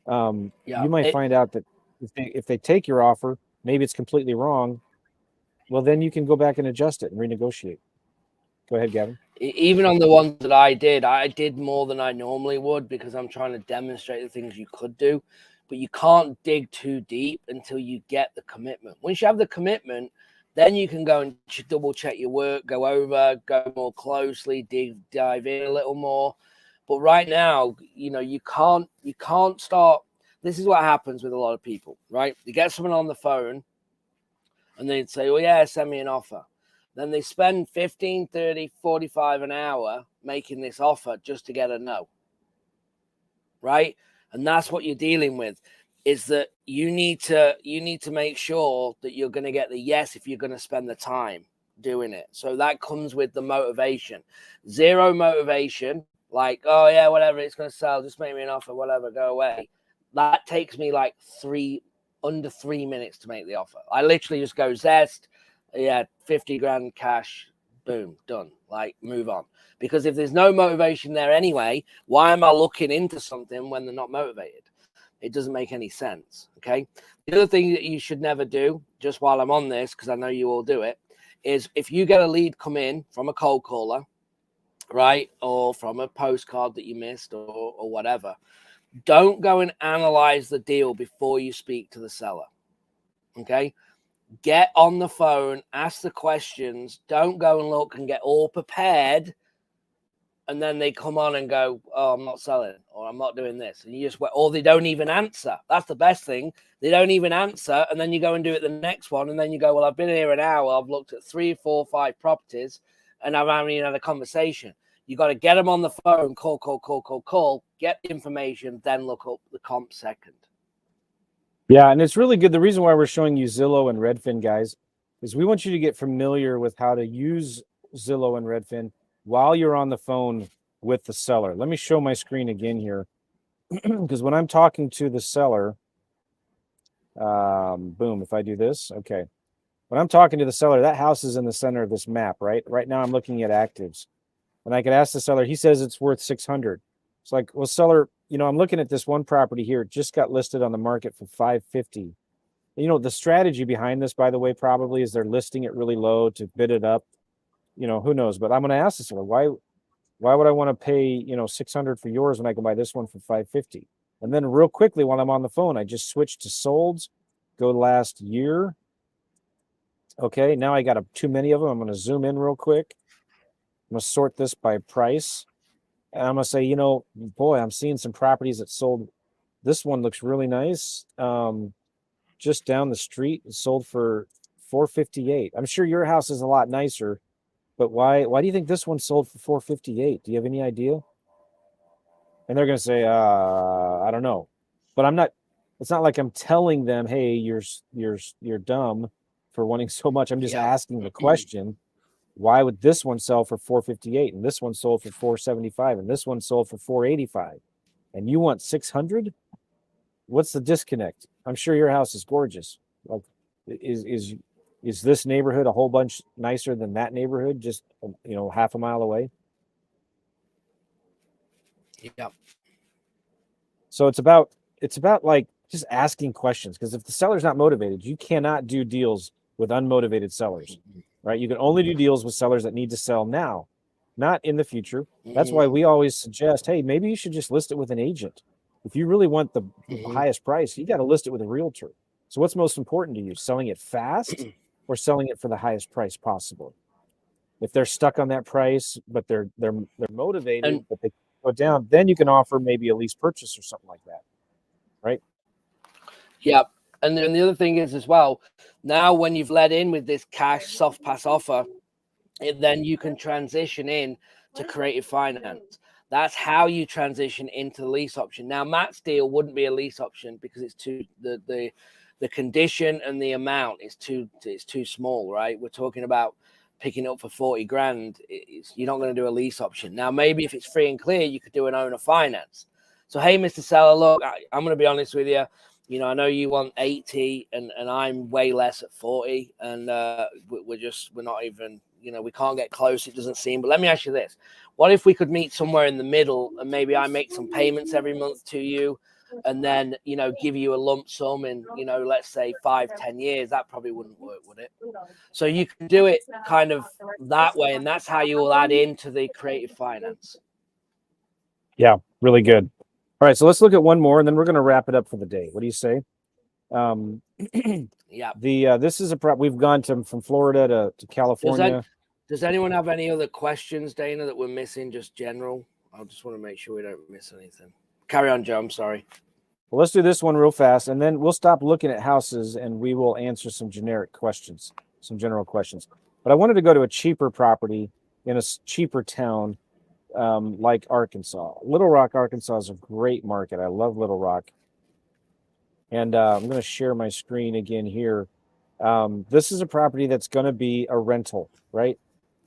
S13: You might find out that if they take your offer, maybe it's completely wrong. Well, then you can go back and adjust it and renegotiate. Go ahead, Gavin.
S14: Even on the ones that I did more than I normally would, because I'm trying to demonstrate the things you could do. But you can't dig too deep until you get the commitment. Once you have the commitment, then you can go and double check your work, go more closely, dive in a little more. But right now, you can't start. This is what happens with a lot of people, right? You get someone on the phone and they'd say, well, yeah, send me an offer. Then they spend 15, 30, 45 an hour making this offer just to get a no, right? And that's what you're dealing with, is that you need to make sure that you're going to get the yes if you're going to spend the time doing it. So that comes with the motivation. Zero motivation, like, oh yeah, whatever, it's going to sell, just make me an offer, whatever, go away. That takes me like under 3 minutes to make the offer. I literally just go Zest, 50 grand cash, boom, done. Like, move on. Because if there's no motivation there anyway, why am I looking into something when they're not motivated? It doesn't make any sense, okay? The other thing that you should never do, just while I'm on this, because I know you all do it, is if you get a lead come in from a cold caller, right, or from a postcard that you missed or whatever, don't go and analyze the deal before you speak to the seller, okay? Get on the phone, ask the questions. Don't go and look and get all prepared. And then they come on and go, oh, I'm not selling, or I'm not doing this. And you just wait, or they don't even answer. That's the best thing. They don't even answer. And then you go and do it the next one. And then you go, well, I've been here an hour. I've looked at 3, 4, 5 properties and I've haven't even had a conversation. You got to get them on the phone, call, get information, then look up the comp second.
S13: Yeah, and it's really good. The reason why we're showing you Zillow and Redfin, guys, is we want you to get familiar with how to use Zillow and Redfin while you're on the phone with the seller. Let me show my screen again here, because when I'm talking to the seller, boom, if I do this, okay. When I'm talking to the seller, that house is in the center of this map, right? Right now I'm looking at actives. And I could ask the seller, he says it's worth 600. It's like, well, seller, you know, I'm looking at this one property here. It just got listed on the market for 550. You know, the strategy behind this, by the way, probably is they're listing it really low to bid it up. You know, who knows? But I'm going to ask the seller, why would I want to pay, you know, 600 for yours when I can buy this one for 550? And then real quickly, while I'm on the phone, I just switch to solds, go last year. Okay, now I got too many of them. I'm going to zoom in real quick. I'm going to sort this by price. And I'm going to say, you know, boy, I'm seeing some properties that sold. This one looks really nice. Just down the street, it sold for $458. I'm sure your house is a lot nicer, but why do you think this one sold for $458? Do you have any idea? And they're going to say, I don't know. But I'm not. It's not like I'm telling them, hey, you're dumb for wanting so much. I'm just asking the question. Why would this one sell for $458 and this one sold for $475 and this one sold for $485 and you want $600? What's the disconnect? I'm sure your house is gorgeous. Like, is this neighborhood a whole bunch nicer than that neighborhood, just, you know, half a mile away?
S14: Yeah.
S13: So it's about like just asking questions, because if the seller's not motivated, you cannot do deals with unmotivated sellers. Right? You can only do deals with sellers that need to sell now, not in the future. That's why we always suggest, hey, maybe you should just list it with an agent. If you really want the highest price, you got to list it with a realtor. So what's most important to you, selling it fast or selling it for the highest price possible? If they're stuck on that price, but they're motivated, but they go down, then you can offer maybe a lease purchase or something like that. Right?
S14: Yeah. And then the other thing is as well, now when you've led in with this cash soft pass offer, then you can transition in to creative finance. That's how you transition into the lease option. Now, Matt's deal wouldn't be a lease option because it's too the condition and the amount is too small, right? We're talking about picking it up for 40 grand. You're not going to do a lease option. Now, maybe if it's free and clear, you could do an owner finance. So, hey, Mr. Seller, look, I'm going to be honest with you. You know, I know you want 80 and I'm way less at 40 and we're not even, you know, we can't get close. It doesn't seem, but let me ask you this. What if we could meet somewhere in the middle and maybe I make some payments every month to you and then, you know, give you a lump sum in, you know, let's say 5-10 years? That probably wouldn't work, would it? So you can do it kind of that way. And that's how you will add into the creative finance.
S13: Yeah, really good. All right, so let's look at one more, and then we're going to wrap it up for the day. What do you say?
S14: Yeah.
S13: This is we've gone from Florida to California.
S14: Does anyone have any other questions, Dana, that we're missing? Just general. I just want to make sure we don't miss anything. Carry on, Joe. I'm sorry.
S13: Well, let's do this one real fast, and then we'll stop looking at houses, and we will answer some generic questions, some general questions. But I wanted to go to a cheaper property in a cheaper town. Like Arkansas. Little Rock, Arkansas is a great market. I love Little Rock. And I'm going to share my screen again here. This is a property that's going to be a rental, right?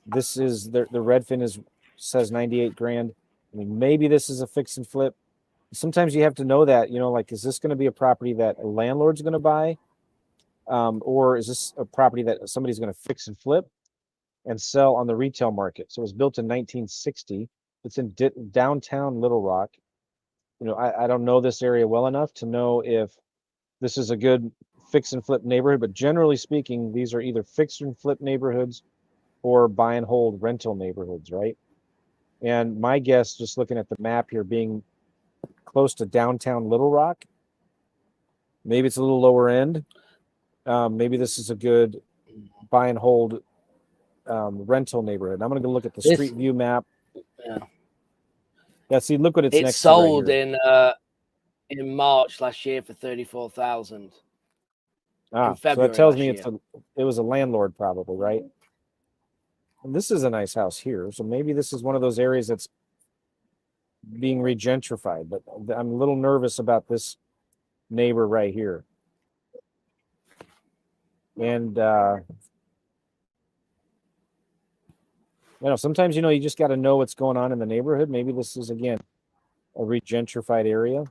S13: This is the Redfin says 98 grand. I mean, maybe this is a fix and flip. Sometimes you have to know that, you know, like, is this going to be a property that a landlord's going to buy? Or is this a property that somebody's going to fix and flip and sell on the retail market? So it was built in 1960. It's in downtown Little Rock. You know, I don't know this area well enough to know if this is a good fix and flip neighborhood, but generally speaking, these are either fix and flip neighborhoods or buy and hold rental neighborhoods, right? And my guess, just looking at the map here, being close to downtown Little Rock, maybe it's a little lower end. Maybe this is a good buy and hold rental neighborhood. I'm going to go look at the
S14: This-
S13: street view map.
S14: Yeah.
S13: Yeah, see, look what it's
S14: It
S13: next to right
S14: sold
S13: here.
S14: in March last year for 34,000.
S13: So that tells me it was a landlord probably, right? And this is a nice house here, so maybe this is one of those areas that's being regentrified. But I'm a little nervous about this neighbor right here. And sometimes you just got to know what's going on in the neighborhood. Maybe this is again a regentrified area.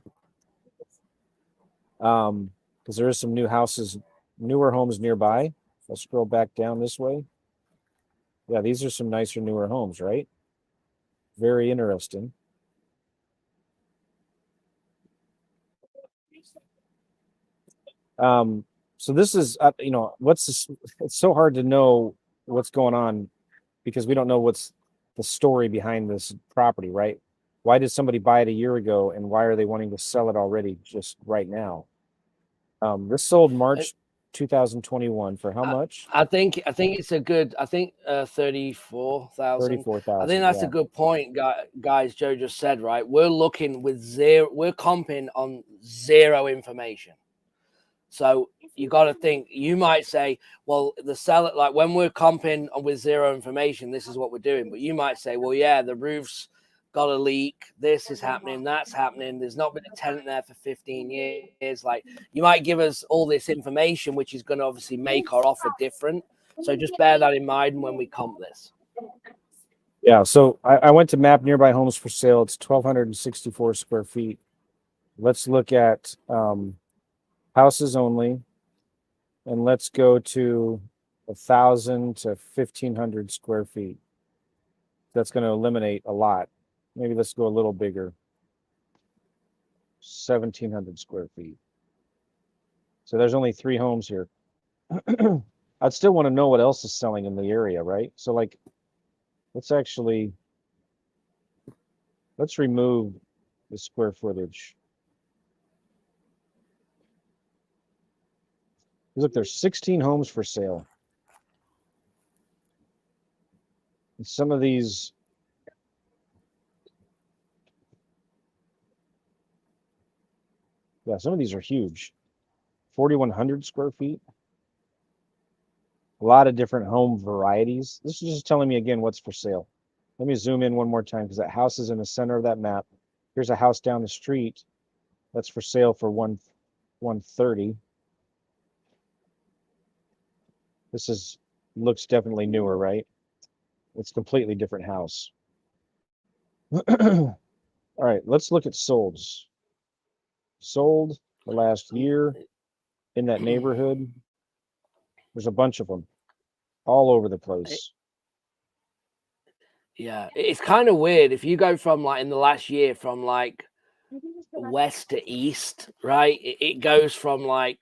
S13: Because there is some newer homes nearby. I'll scroll back down this way. Yeah, these are some nicer, newer homes, right? Very interesting. So this is, it's so hard to know what's going on because we don't know what's the story behind this property, right? Why did somebody buy it a year ago and why are they wanting to sell it already just right now? This sold March 2021 for how much?
S14: I think it's a good. I think 34,000.
S13: 34,000.
S14: I think that's a good point, guys. Joe just said right. We're looking with zero. We're comping on zero information. So you got to think. You might say, well, the seller, like when we're comping with zero information, this is what we're doing. But you might say, well, yeah, the roof's got a leak. This is happening. That's happening. There's not been a tenant there for 15 years. Like you might give us all this information, which is going to obviously make our offer different. So just bear that in mind when we comp this.
S13: Yeah. So I went to map nearby homes for sale. It's 1,264 square feet. Let's look at houses only, and let's go to 1,000 to 1,500 square feet. That's going to eliminate a lot. Maybe let's go a little bigger. 1,700 square feet. So there's only 3 homes here. I'd still want to know what else is selling in the area, right? So like, let's remove the square footage. Look, there's 16 homes for sale. And some of these, some of these are huge. 4,100 square feet. A lot of different home varieties. This is just telling me again what's for sale. Let me zoom in one more time because that house is in the center of that map. Here's a house down the street that's for sale for 130. This looks definitely newer, right? It's a completely different house. All right, let's look at solds. Sold the last year in that neighborhood. There's a bunch of them all over the place.
S14: Yeah, it's kind of weird if you go from like in the last year from like west to east, right? It goes from like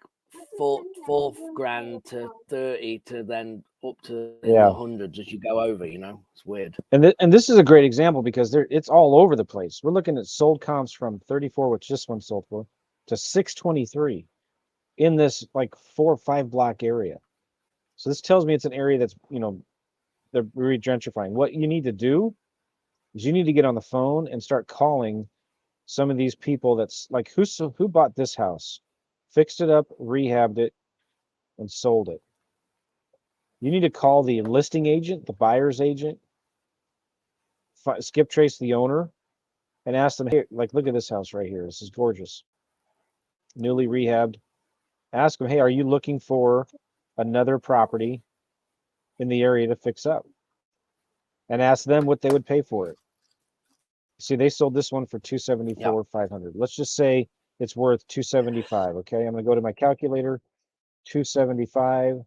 S14: four grand to 30 to then up to in the hundreds as you go over. It's weird.
S13: And this is a great example because it's all over the place. We're looking at sold comps from 34, which this one sold for, to 623 in this like 4 or 5 block area. So this tells me it's an area that's they're regentrifying. What you need to do is you need to get on the phone and start calling some of these people that's like who bought this house, fixed it up, rehabbed it, and sold it. You need to call the listing agent, the buyer's agent, skip trace the owner, and ask them, hey, like look at this house right here. This is gorgeous. Newly rehabbed. Ask them, hey, are you looking for another property in the area to fix up? And ask them what they would pay for it. See, they sold this one for 274, 500. Let's just say it's worth 275. Okay, I'm gonna go to my calculator. 275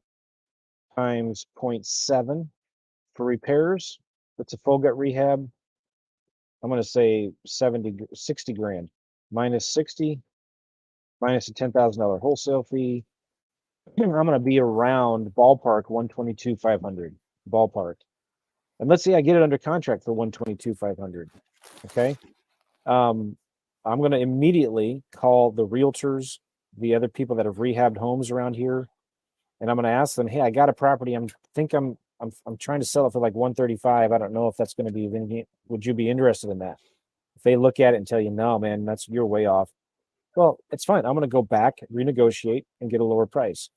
S13: times 0.7 for repairs. That's a full gut rehab. I'm gonna say 60 grand minus 60 minus a $10,000 wholesale fee. I'm gonna be around ballpark 122, 500 ballpark. And let's say I get it under contract for 122, 500. Okay. I'm going to immediately call the realtors, the other people that have rehabbed homes around here, and I'm going to ask them, hey, I got a property. I'm trying to sell it for like 135. I don't know if that's going to be anything. Would you be interested in that? If they look at it and tell you, no, man, you're way off. Well, it's fine. I'm going to go back, renegotiate, and get a lower price.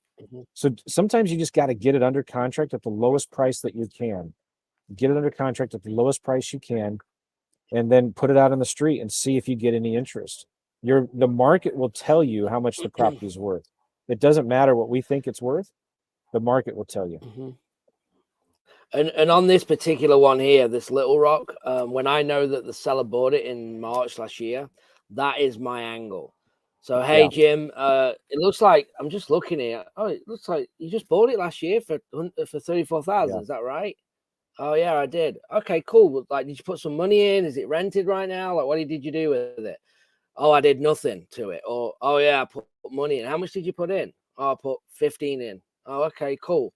S13: So sometimes you just got to get it under contract at the lowest price that you can. Get it under contract at the lowest price you can, and then put it out on the street and see if you get any interest. The market will tell you how much the property is worth. It doesn't matter what we think it's worth. The market will tell you.
S14: And on this particular one here, this Little Rock, when I know that the seller bought it in March last year, that is my angle. So, hey, Jim, it looks like, I'm just looking here. Oh, it looks like you just bought it last year for 34,000. Is that right? Oh, yeah, I did. Okay, cool. Like, did you put some money in? Is it rented right now? Like, what did you do with it? Oh, I did nothing to it. Or, oh, yeah, I put money in. How much did you put in? Oh, I put 15 in. Oh, okay, cool.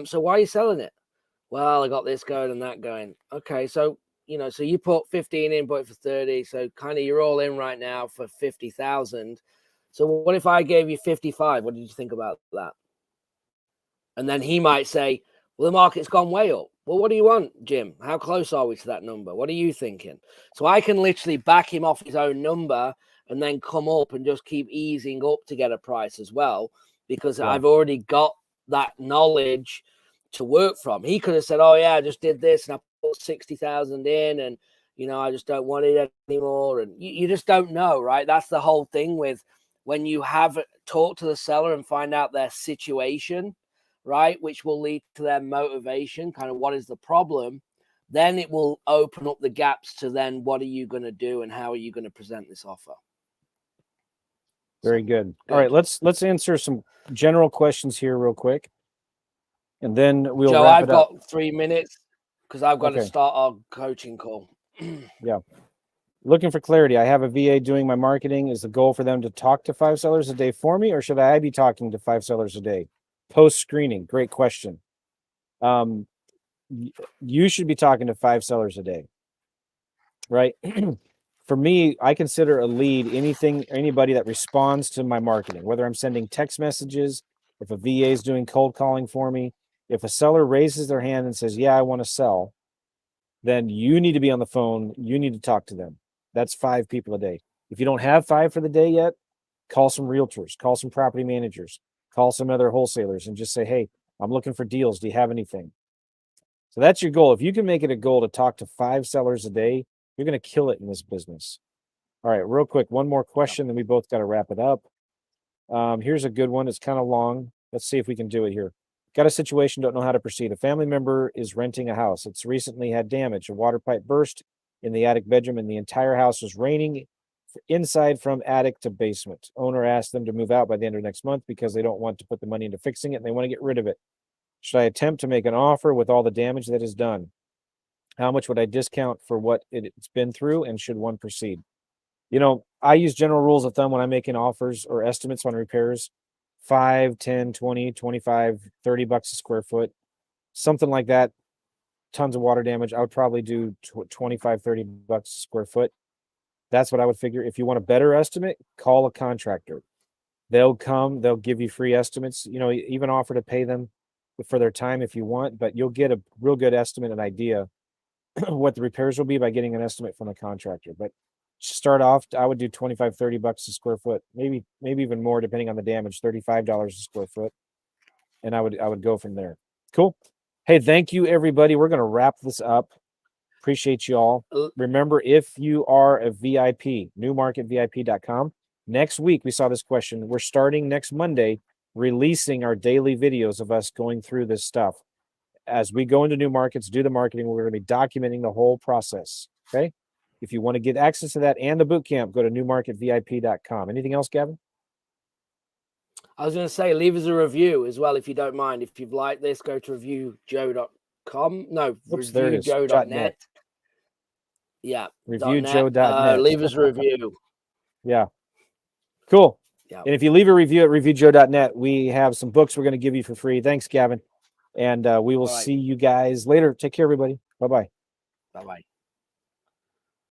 S14: So why are you selling it? Well, I got this going and that going. Okay, so, so you put 15 in, bought it for 30. So kind of you're all in right now for 50,000. So what if I gave you 55? What did you think about that? And then he might say, well, the market's gone way up. Well, what do you want, Jim? How close are we to that number? What are you thinking? So I can literally back him off his own number and then come up and just keep easing up to get a price as well, because I've already got that knowledge to work from. He could have said, oh, yeah, I just did this and I put 60,000 in and, I just don't want it anymore. And you just don't know, right? That's the whole thing with when you have talked to the seller and find out their situation, right, which will lead to their motivation, kind of what is the problem, then it will open up the gaps to then what are you going to do and how are you going to present this offer.
S13: Very good. All right, let's answer some general questions here real quick, and then we'll
S14: Joe,
S13: wrap
S14: I've
S13: it up.
S14: got 3 minutes because I've got to start our coaching call.
S13: Yeah. Looking for clarity. I have a VA doing my marketing. Is the goal for them to talk to 5 sellers a day for me, or should I be talking to 5 sellers a day? Post-screening, great question. You should be talking to 5 sellers a day, right? For me, I consider a lead anybody that responds to my marketing, whether I'm sending text messages, if a VA is doing cold calling for me. If a seller raises their hand and says, yeah, I want to sell, then you need to be on the phone. You need to talk to them. That's 5 people a day. If you don't have 5 for the day yet, call some realtors, call some property managers, call some other wholesalers and just say, hey, I'm looking for deals. Do you have anything? So that's your goal. If you can make it a goal to talk to 5 sellers a day, you're going to kill it in this business. All right, real quick, one more question, then we both got to wrap it up. Here's a good one. It's kind of long. Let's see if we can do it here. Got a situation, don't know how to proceed. A family member is renting a house. It's recently had damage. A water pipe burst in the attic bedroom, and the entire house was raining inside from attic to basement. Owner asked them to move out by the end of next month because they don't want to put the money into fixing it and they want to get rid of it. Should I attempt to make an offer with all the damage that is done? How much would I discount for what it's been through, and should one proceed? I use general rules of thumb when I'm making offers or estimates on repairs. 5, 10, 20, 25, 30 bucks a square foot, something like that. Tons of water damage. I would probably do 25, 30 bucks a square foot. That's what I would figure. If you want a better estimate, call a contractor. They'll come, they'll give you free estimates, even offer to pay them for their time if you want, but you'll get a real good estimate, an idea what the repairs will be by getting an estimate from a contractor. But start off, I would do 25, 30 bucks a square foot, maybe even more depending on the damage, $35 a square foot. And I would go from there. Cool. Hey, thank you everybody. We're going to wrap this up. Appreciate you all. Remember, if you are a VIP, newmarketvip.com. Next week, we saw this question. We're starting next Monday, releasing our daily videos of us going through this stuff. As we go into new markets, do the marketing, we're going to be documenting the whole process. Okay. If you want to get access to that and the boot camp, go to newmarketvip.com. Anything else, Gavin?
S14: I was going to say, leave us a review as well, if you don't mind. If you've liked this, go to reviewjoe.com. No, reviewjoe.net. Yeah.
S13: Reviewjoe.net.
S14: Leave us a review.
S13: Yeah. Cool.
S14: Yeah.
S13: And if you leave a review at reviewjoe.net, we have some books we're going to give you for free. Thanks, Gavin. And we will see you guys later. Take care, everybody. Bye-bye.
S14: Bye-bye.